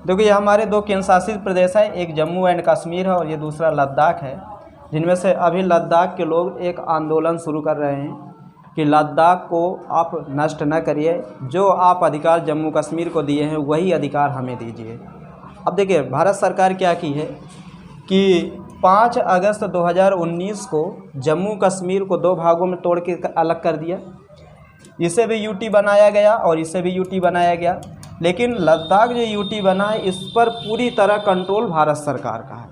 देखो, ये हमारे दो केंद्र शासित प्रदेश है, एक जम्मू एंड कश्मीर है और ये दूसरा लद्दाख है, जिनमें से अभी लद्दाख के लोग एक आंदोलन शुरू कर रहे हैं कि लद्दाख को आप नष्ट न करिए, जो आप अधिकार जम्मू कश्मीर को दिए हैं वही अधिकार हमें दीजिए। अब देखिए, भारत सरकार क्या की है कि 5 अगस्त 2019 को जम्मू कश्मीर को 2 भागों में तोड़ के अलग कर दिया। इसे भी यूटी बनाया गया और इसे भी यूटी बनाया गया, लेकिन लद्दाख जो यूटी बना है इस पर पूरी तरह कंट्रोल भारत सरकार का है।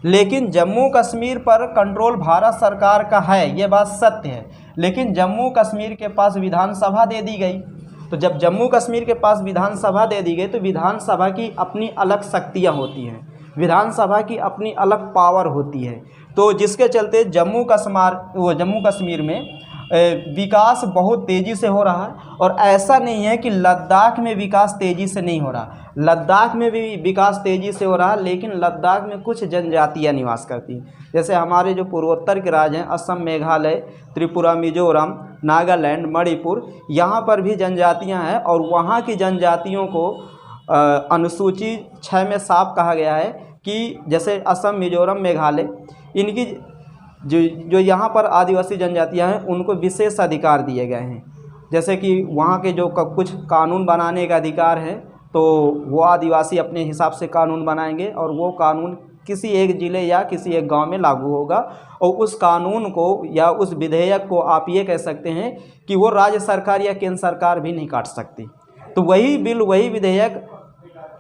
लेकिन जम्मू कश्मीर पर कंट्रोल भारत सरकार का है, ये बात सत्य है, लेकिन जम्मू कश्मीर के पास विधानसभा दे दी गई। तो जब जम्मू कश्मीर के पास विधानसभा दे दी गई तो विधानसभा की अपनी अलग शक्तियाँ होती हैं, विधानसभा की अपनी अलग पावर होती है। तो जिसके चलते जम्मू कश्मीर में विकास बहुत तेज़ी से हो रहा है। और ऐसा नहीं है कि लद्दाख में विकास तेज़ी से नहीं हो रहा, लद्दाख में भी विकास तेज़ी से हो रहा है, लेकिन लद्दाख में कुछ जनजातियां निवास करती हैं। जैसे हमारे जो पूर्वोत्तर के राज्य हैं, असम, मेघालय, त्रिपुरा, मिजोरम, नागालैंड, मणिपुर, यहाँ पर भी जनजातियाँ हैं और वहाँ की जनजातियों को अनुसूची 6 में साफ कहा गया है कि जैसे असम, मिजोरम, मेघालय, इनकी जो यहाँ पर आदिवासी जनजातियाँ हैं उनको विशेष अधिकार दिए गए हैं। जैसे कि वहाँ के जो कुछ कानून बनाने का अधिकार है, तो वो आदिवासी अपने हिसाब से कानून बनाएंगे और वो कानून किसी एक ज़िले या किसी एक गांव में लागू होगा और उस कानून को या उस विधेयक को आप ये कह सकते हैं कि वो राज्य सरकार या केंद्र सरकार भी नहीं काट सकती। तो वही बिल, वही विधेयक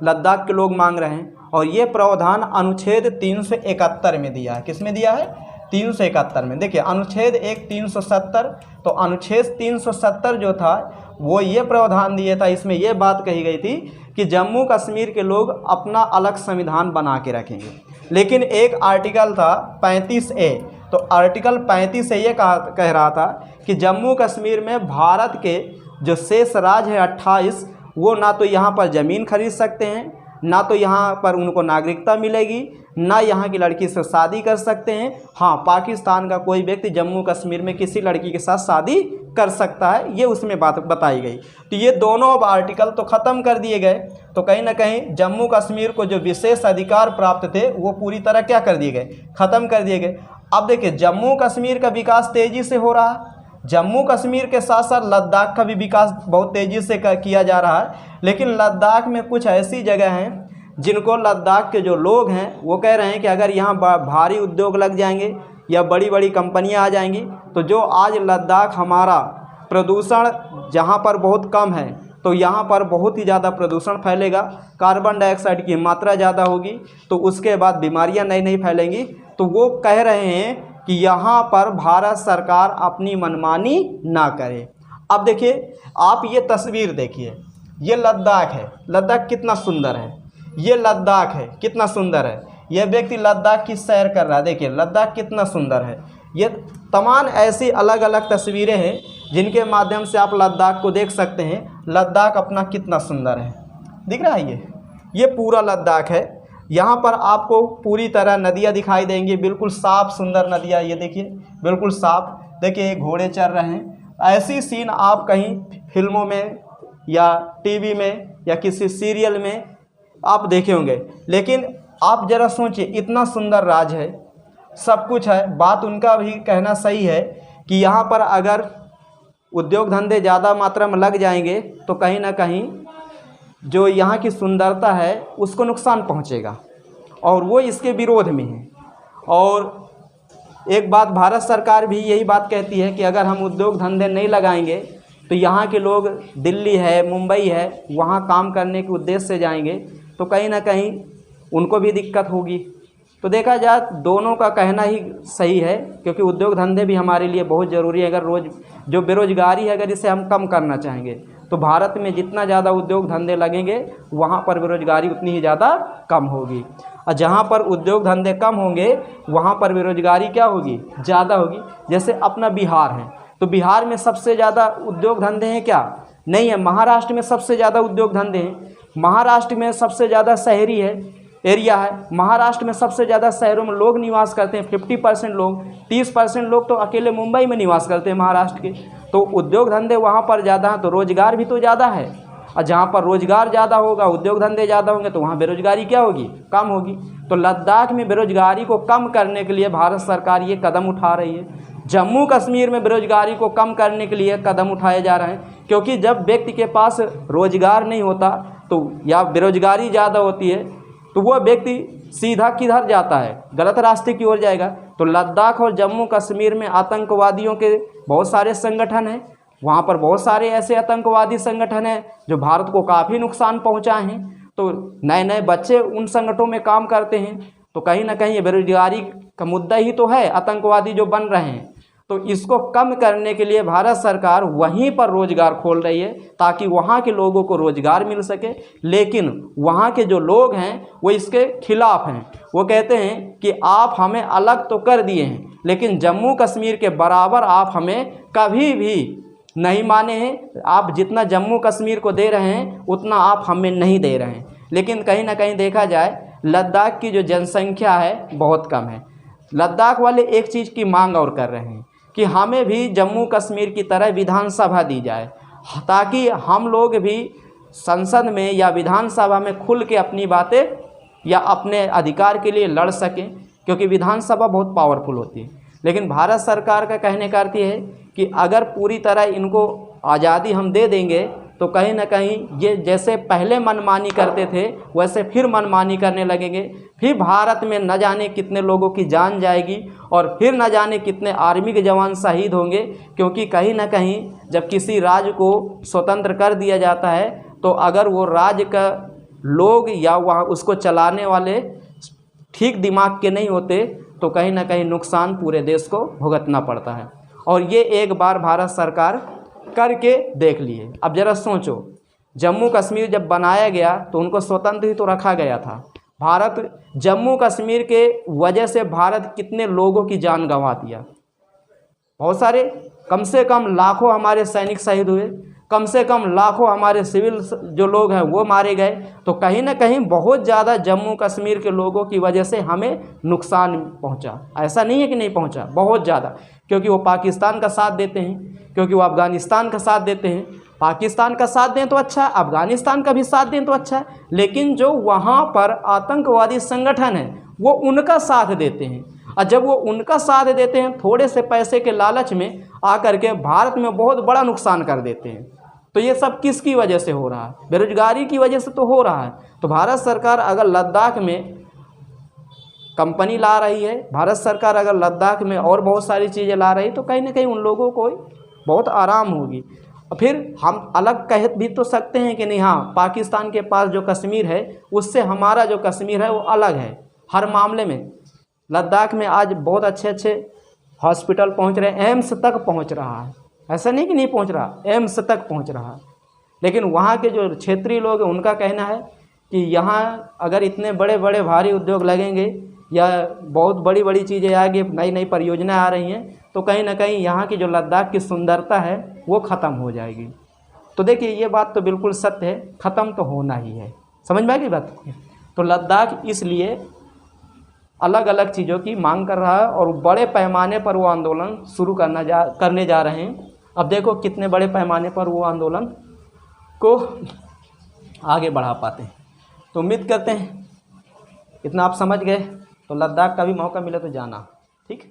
लद्दाख के लोग मांग रहे हैं और ये प्रावधान अनुच्छेद 371 में दिया है। किस में दिया है? 371 में। देखिए, अनुच्छेद 370, तो अनुच्छेद 370 जो था वो ये प्रावधान दिया था, इसमें ये बात कही गई थी कि जम्मू कश्मीर के लोग अपना अलग संविधान बना के रखेंगे। लेकिन एक आर्टिकल था 35A, तो आर्टिकल 35A ये कह रहा था कि जम्मू कश्मीर में भारत के जो शेष राज्य है 28, वो ना तो यहाँ पर ज़मीन खरीद सकते हैं, ना तो यहाँ पर उनको नागरिकता मिलेगी, ना यहाँ की लड़की से शादी कर सकते हैं। हाँ, पाकिस्तान का कोई व्यक्ति जम्मू कश्मीर में किसी लड़की के साथ शादी कर सकता है, ये उसमें बात बताई गई। तो ये दोनों अब आर्टिकल तो ख़त्म कर दिए गए, तो कहीं ना कहीं जम्मू कश्मीर को जो विशेष अधिकार प्राप्त थे वो पूरी तरह क्या कर दिए गए? ख़त्म कर दिए गए। अब देखिए, जम्मू कश्मीर का विकास तेज़ी से हो रहा है, जम्मू कश्मीर के साथ साथ लद्दाख का भी विकास बहुत तेज़ी से किया जा रहा है। लेकिन लद्दाख में कुछ ऐसी जगह हैं जिनको लद्दाख के जो लोग हैं वो कह रहे हैं कि अगर यहाँ भारी उद्योग लग जाएंगे या बड़ी बड़ी कंपनियाँ आ जाएंगी तो जो आज लद्दाख हमारा प्रदूषण जहाँ पर बहुत कम है, तो यहाँ पर बहुत ही ज़्यादा प्रदूषण फैलेगा, कार्बन डाइऑक्साइड की मात्रा ज़्यादा होगी, तो उसके बाद बीमारियाँ नई नई फैलेंगी। तो वो कह रहे हैं कि यहाँ पर भारत सरकार अपनी मनमानी ना करे। अब देखिए, आप ये तस्वीर देखिए, ये लद्दाख है, लद्दाख कितना सुंदर है, ये लद्दाख है, कितना सुंदर है। यह व्यक्ति लद्दाख की सैर कर रहा है, देखिए लद्दाख कितना सुंदर है। ये तमाम ऐसी अलग अलग तस्वीरें हैं जिनके माध्यम से आप लद्दाख को देख सकते हैं। लद्दाख अपना कितना सुंदर है, दिख रहा है। ये पूरा लद्दाख है। यहाँ पर आपको पूरी तरह नदियाँ दिखाई देंगी, बिल्कुल साफ़ सुंदर नदियाँ, ये देखिए बिल्कुल साफ़। देखिए घोड़े चल रहे हैं। ऐसी सीन आप कहीं फिल्मों में या टीवी में या किसी सीरियल में आप देखे होंगे। लेकिन आप ज़रा सोचिए, इतना सुंदर राज्य है, सब कुछ है। बात उनका भी कहना सही है कि यहाँ पर अगर उद्योग धंधे ज़्यादा मात्रा में लग जाएंगे तो कहीं ना कहीं जो यहाँ की सुंदरता है उसको नुकसान पहुँचेगा, और वो इसके विरोध में है। और एक बात भारत सरकार भी यही बात कहती है कि अगर हम उद्योग धंधे नहीं लगाएंगे तो यहाँ के लोग दिल्ली है, मुंबई है, वहाँ काम करने के उद्देश्य से जाएंगे, तो कहीं ना कहीं उनको भी दिक्कत होगी। तो देखा जाए दोनों का कहना ही सही है, क्योंकि उद्योग धंधे भी हमारे लिए बहुत ज़रूरी है। अगर जो बेरोज़गारी है, अगर इसे हम कम करना चाहेंगे तो भारत में जितना ज़्यादा उद्योग धंधे लगेंगे वहाँ पर बेरोज़गारी उतनी ही ज़्यादा कम होगी, और जहाँ पर उद्योग धंधे कम होंगे वहाँ पर बेरोज़गारी क्या होगी? ज़्यादा होगी। जैसे अपना बिहार है, तो बिहार में सबसे ज़्यादा उद्योग धंधे हैं क्या? नहीं है। महाराष्ट्र में सबसे ज़्यादा उद्योग धंधे हैं। महाराष्ट्र में सबसे ज़्यादा शहरी है एरिया है। महाराष्ट्र में सबसे ज़्यादा शहरों में लोग निवास करते हैं, 50% लोग। 30% लोग तो अकेले मुंबई में निवास करते हैं महाराष्ट्र के। तो उद्योग धंधे वहाँ पर ज़्यादा हैं, तो रोज़गार भी तो ज़्यादा है। और जहाँ पर रोजगार ज़्यादा होगा, उद्योग धंधे ज़्यादा होंगे, तो वहाँ बेरोजगारी क्या होगी, कम होगी। तो लद्दाख में बेरोजगारी को कम करने के लिए भारत सरकार ये कदम उठा रही है। जम्मू कश्मीर में बेरोजगारी को कम करने के लिए कदम उठाए जा रहे हैं, क्योंकि जब व्यक्ति के पास रोजगार नहीं होता तो या बेरोजगारी ज़्यादा होती है तो वह व्यक्ति सीधा किधर जाता है, गलत रास्ते की ओर जाएगा। तो लद्दाख और जम्मू कश्मीर में आतंकवादियों के बहुत सारे संगठन हैं, वहाँ पर बहुत सारे ऐसे आतंकवादी संगठन हैं जो भारत को काफ़ी नुकसान पहुँचाए हैं। तो नए नए बच्चे उन संगठनों में काम करते हैं, तो कहीं ना कहीं ये बेरोजगारी का मुद्दा ही तो है, आतंकवादी जो बन रहे हैं। तो इसको कम करने के लिए भारत सरकार वहीं पर रोजगार खोल रही है ताकि वहाँ के लोगों को रोजगार मिल सके। लेकिन वहाँ के जो लोग हैं वो इसके खिलाफ हैं। वो कहते हैं कि आप हमें अलग तो कर दिए हैं, लेकिन जम्मू कश्मीर के बराबर आप हमें कभी भी नहीं माने हैं। आप जितना जम्मू कश्मीर को दे रहे हैं उतना आप हमें नहीं दे रहे हैं। लेकिन कहीं ना कहीं देखा जाए लद्दाख की जो जनसंख्या है बहुत कम है। लद्दाख वाले एक चीज़ की मांग और कर रहे हैं कि हमें भी जम्मू कश्मीर की तरह विधानसभा दी जाए, ताकि हम लोग भी संसद में या विधानसभा में खुल के अपनी बातें या अपने अधिकार के लिए लड़ सकें, क्योंकि विधानसभा बहुत पावरफुल होती है। लेकिन भारत सरकार का कहने का अर्थ ये है कि अगर पूरी तरह इनको आज़ादी हम दे देंगे तो कहीं ना कहीं ये जैसे पहले मनमानी करते थे वैसे फिर मनमानी करने लगेंगे। फिर भारत में न जाने कितने लोगों की जान जाएगी और फिर न जाने कितने आर्मी के जवान शहीद होंगे, क्योंकि कहीं ना कहीं जब किसी राज्य को स्वतंत्र कर दिया जाता है तो अगर वो राज्य का लोग या वहाँ उसको चलाने वाले ठीक दिमाग के नहीं होते तो कहीं ना कहीं नुकसान पूरे देश को भुगतना पड़ता है। और ये एक बार भारत सरकार करके देख लिए। अब ज़रा सोचो, जम्मू कश्मीर जब बनाया गया तो उनको स्वतंत्र ही तो रखा गया था। भारत जम्मू कश्मीर के वजह से भारत कितने लोगों की जान गंवा दिया, बहुत सारे, कम से कम लाखों हमारे सैनिक शहीद हुए, कम से कम लाखों हमारे सिविल जो लोग हैं वो मारे गए। तो कहीं ना कहीं बहुत ज़्यादा जम्मू कश्मीर के लोगों की वजह से हमें नुकसान पहुंचा। ऐसा नहीं है कि नहीं पहुंचा, बहुत ज़्यादा, क्योंकि वो पाकिस्तान का साथ देते हैं, क्योंकि वो अफ़गानिस्तान का साथ देते हैं। पाकिस्तान का साथ दें तो अच्छा है, अफ़गानिस्तान का भी साथ दें तो अच्छा है, लेकिन जो वहाँ पर आतंकवादी संगठन है वो उनका साथ देते हैं। और जब वो उनका साथ देते हैं थोड़े से पैसे के लालच में आकर के भारत में बहुत बड़ा नुकसान कर देते हैं। तो ये सब किसकी वजह से हो रहा है? बेरोजगारी की वजह से तो हो रहा है। तो भारत सरकार अगर लद्दाख में कंपनी ला रही है, भारत सरकार अगर लद्दाख में और बहुत सारी चीज़ें ला रही, तो कहीं ना कहीं उन लोगों को बहुत आराम होगी। और फिर हम अलग कह भी तो सकते हैं कि नहीं, हाँ पाकिस्तान के पास जो कश्मीर है उससे हमारा जो कश्मीर है वो अलग है हर मामले में। लद्दाख में आज बहुत अच्छे अच्छे हॉस्पिटल पहुंच रहे हैं, एम्स तक पहुंच रहा है, ऐसा नहीं कि नहीं पहुंच रहा, एम्स तक पहुंच रहा है। लेकिन वहाँ के जो क्षेत्रीय लोग हैं उनका कहना है कि यहाँ अगर इतने बड़े बड़े भारी उद्योग लगेंगे या बहुत बड़ी बड़ी चीज़ें आगे, नई नई परियोजनाएं आ रही हैं, तो कहीं ना कहीं यहाँ की जो लद्दाख की सुंदरता है वो ख़त्म हो जाएगी। तो देखिए ये बात तो बिल्कुल सत्य है, ख़त्म तो होना ही है। समझ में आएगी बात? तो लद्दाख इसलिए अलग अलग चीज़ों की मांग कर रहा है और बड़े पैमाने पर वो आंदोलन शुरू करने जा रहे हैं। अब देखो कितने बड़े पैमाने पर वो आंदोलन को आगे बढ़ा पाते हैं। तो उम्मीद करते हैं इतना आप समझ गए। तो लद्दाख का भी मौका मिले तो जाना, ठीक।